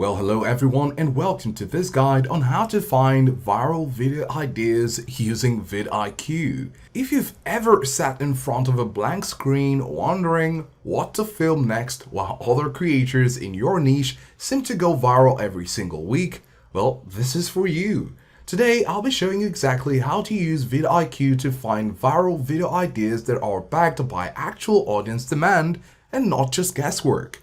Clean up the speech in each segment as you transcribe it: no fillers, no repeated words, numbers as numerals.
Well, hello everyone and welcome to this guide on how to find viral video ideas using vidIQ. If you've ever sat in front of a blank screen wondering what to film next while other creators in your niche seem to go viral every single week, well, this is for you. Today, I'll be showing you exactly how to use vidIQ to find viral video ideas that are backed by actual audience demand and not just guesswork.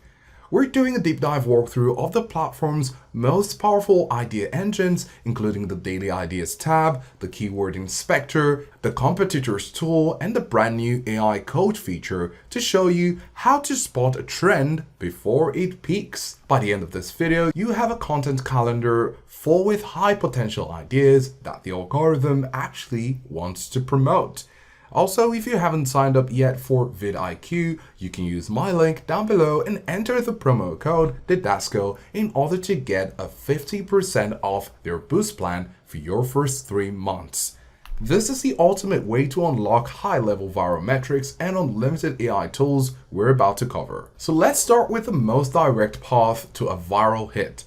We're doing a deep dive walkthrough of the platform's most powerful idea engines, including the Daily Ideas tab, the Keyword Inspector, the Competitors tool, and the brand new AI Coach feature to show you how to spot a trend before it peaks. By the end of this video, you have a content calendar full with high potential ideas that the algorithm actually wants to promote. Also, if you haven't signed up yet for vidIQ, you can use my link down below and enter the promo code DIDASCO in order to get a 50% off their boost plan for your first 3 months. This is the ultimate way to unlock high-level viral metrics and unlimited AI tools we're about to cover. So let's start with the most direct path to a viral hit.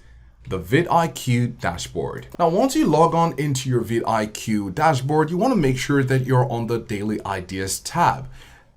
The vidIQ dashboard. Now, once you log on into your vidIQ dashboard, you want to make sure that you're on the Daily Ideas tab.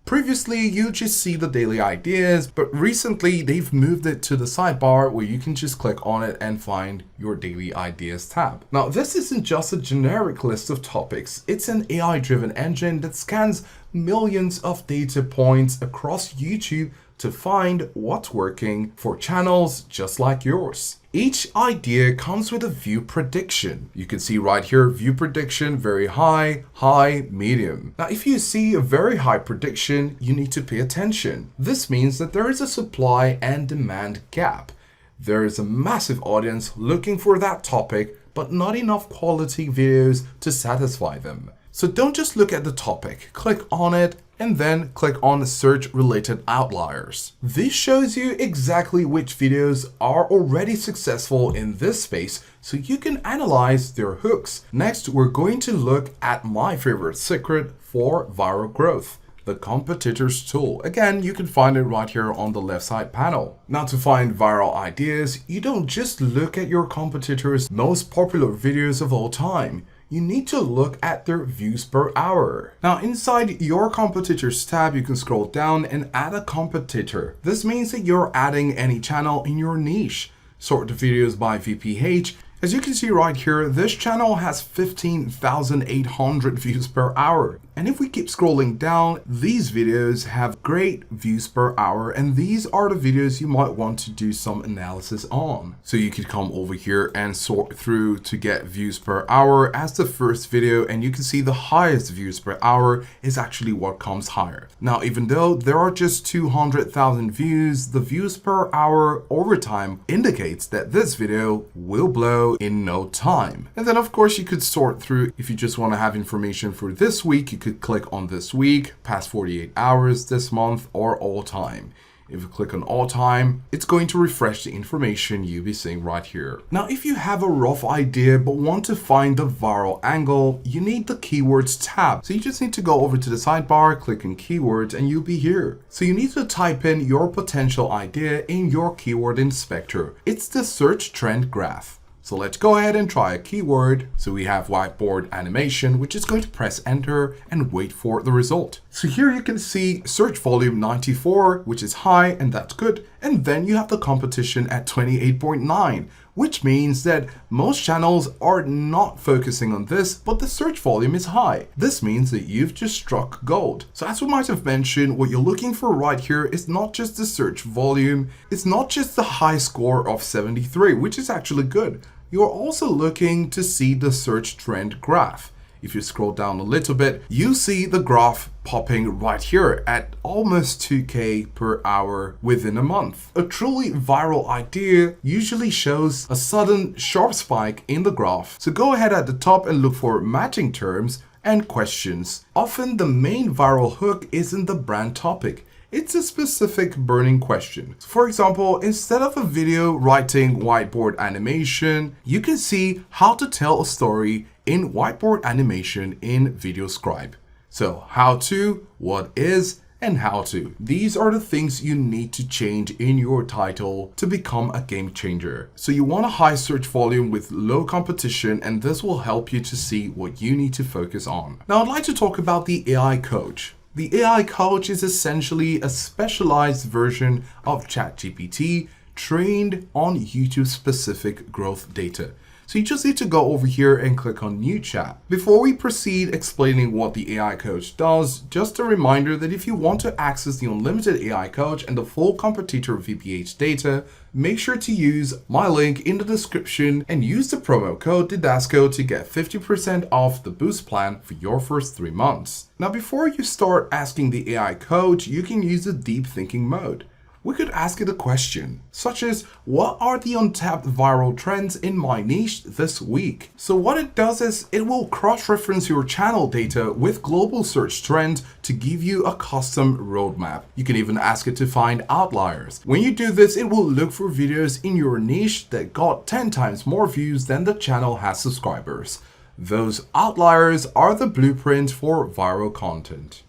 Previously, you just see the Daily Ideas, but recently they've moved it to the sidebar where you can just click on it and find your Daily Ideas tab. Now, this isn't just a generic list of topics. It's an AI-driven engine that scans millions of data points across YouTube to find what's working for channels just like yours. Each idea comes with a view prediction. You can see right here, view prediction, very high, high, medium. Now, if you see a very high prediction, you need to pay attention. This means that there is a supply and demand gap. There is a massive audience looking for that topic, but not enough quality videos to satisfy them. So don't just look at the topic, click on it, and then click on search related outliers. This shows you exactly which videos are already successful in this space so you can analyze their hooks. Next, we're going to look at my favorite secret for viral growth, the Competitors tool. Again, you can find it right here on the left side panel. Now, to find viral ideas, you don't just look at your competitors' most popular videos of all time. You need to look at their views per hour. Now, inside your competitors tab, you can scroll down and add a competitor. This means that you're adding any channel in your niche. Sort the videos by VPH. As you can see right here, this channel has 15,800 views per hour. And if we keep scrolling down, these videos have great views per hour, and these are the videos you might want to do some analysis on. So you could come over here and sort through to get views per hour as the first video, and you can see the highest views per hour is actually what comes higher. Now, even though there are just 200,000 views, the views per hour over time indicates that this video will blow in no time. And then of course you could sort through. If you just want to have information for this week, you could click on this week, past 48 hours, this month, or all time. If you click on all time, it's going to refresh the information you'll be seeing right here. Now, if you have a rough idea but want to find the viral angle, you need the keywords tab. So you just need to go over to the sidebar, click on keywords, and you'll be here. So you need to type in your potential idea in your keyword inspector. It's the search trend graph. So let's go ahead and try a keyword. So we have whiteboard animation, which is going to press enter and wait for the result. So here you can see search volume 94, which is high, and that's good. And then you have the competition at 28.9, which means that most channels are not focusing on this, but the search volume is high. This means that you've just struck gold. So as we might have mentioned, what you're looking for right here is not just the search volume, it's not just the high score of 73, which is actually good. You're also looking to see the search trend graph. If you scroll down a little bit, you see the graph popping right here at almost 2K per hour within a month. A truly viral idea usually shows a sudden sharp spike in the graph. So go ahead at the top and look for matching terms and questions. Often the main viral hook isn't the brand topic. It's a specific burning question. For example, instead of a video writing whiteboard animation, you can see how to tell a story in whiteboard animation in VideoScribe. So how to, what is, and how to. These are the things you need to change in your title to become a game changer. So you want a high search volume with low competition, and this will help you to see what you need to focus on. Now I'd like to talk about the AI coach. The AI coach is essentially a specialized version of ChatGPT trained on YouTube specific growth data. So you just need to go over here and click on New Chat. Before we proceed explaining what the AI Coach does, just a reminder that if you want to access the unlimited AI Coach and the full competitor VPH data, make sure to use my link in the description and use the promo code didasco to get 50% off the boost plan for your first 3 months. Now before you start asking the AI Coach, you can use the deep thinking mode. We could ask it a question, such as, what are the untapped viral trends in my niche this week? So what it does is it will cross-reference your channel data with global search trends to give you a custom roadmap. You can even ask it to find outliers. When you do this, it will look for videos in your niche that got 10 times more views than the channel has subscribers. Those outliers are the blueprint for viral content.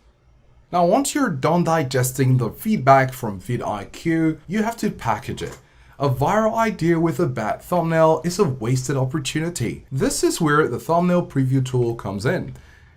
Now, once you're done digesting the feedback from vidIQ, you have to package it. A viral idea with a bad thumbnail is a wasted opportunity. This is where the thumbnail preview tool comes in.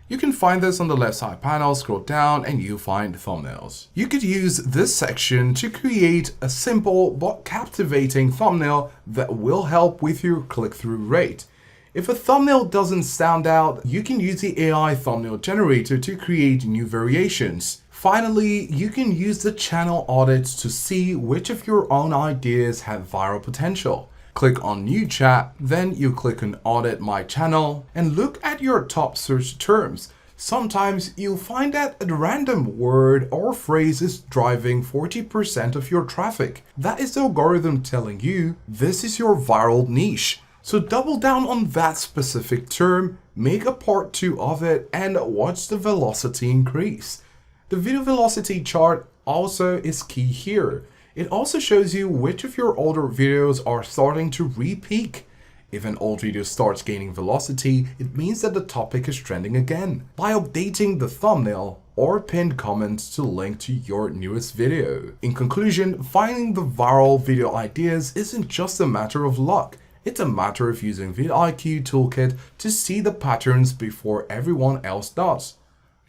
You can find this on the left side panel, scroll down and you'll find thumbnails. You could use this section to create a simple but captivating thumbnail that will help with your click-through rate. If a thumbnail doesn't stand out, you can use the AI thumbnail generator to create new variations. Finally, you can use the channel audits to see which of your own ideas have viral potential. Click on New Chat, then you click on Audit My Channel and look at your top search terms. Sometimes you'll find that a random word or phrase is driving 40% of your traffic. That is the algorithm telling you this is your viral niche. So double down on that specific term, make a part 2 of it and watch the velocity increase. The video velocity chart also is key here. It also shows you which of your older videos are starting to re-peak. If an old video starts gaining velocity, it means that the topic is trending again. By updating the thumbnail or pinned comments to link to your newest video. In conclusion, finding the viral video ideas isn't just a matter of luck. It's a matter of using vidIQ Toolkit to see the patterns before everyone else does.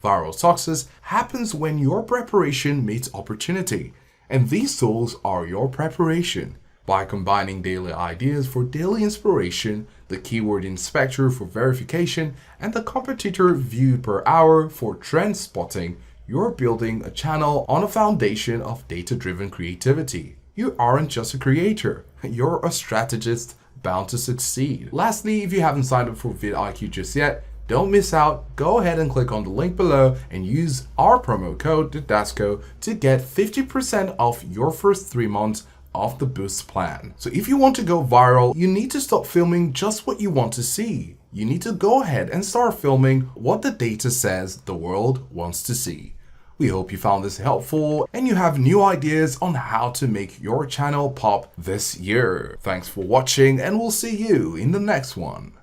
Viral success happens when your preparation meets opportunity, and these tools are your preparation. By combining daily ideas for daily inspiration, the keyword inspector for verification, and the competitor view per hour for trend spotting, you're building a channel on a foundation of data-driven creativity. You aren't just a creator, you're a strategist bound to succeed. Lastly, if you haven't signed up for vidIQ just yet, don't miss out. Go ahead and click on the link below and use our promo code didasco to get 50% off your first 3 months of the boost plan. So if you want to go viral, you need to stop filming just what you want to see. You need to go ahead and start filming what the data says the world wants to see. We hope you found this helpful and you have new ideas on how to make your channel pop this year. Thanks for watching and we'll see you in the next one.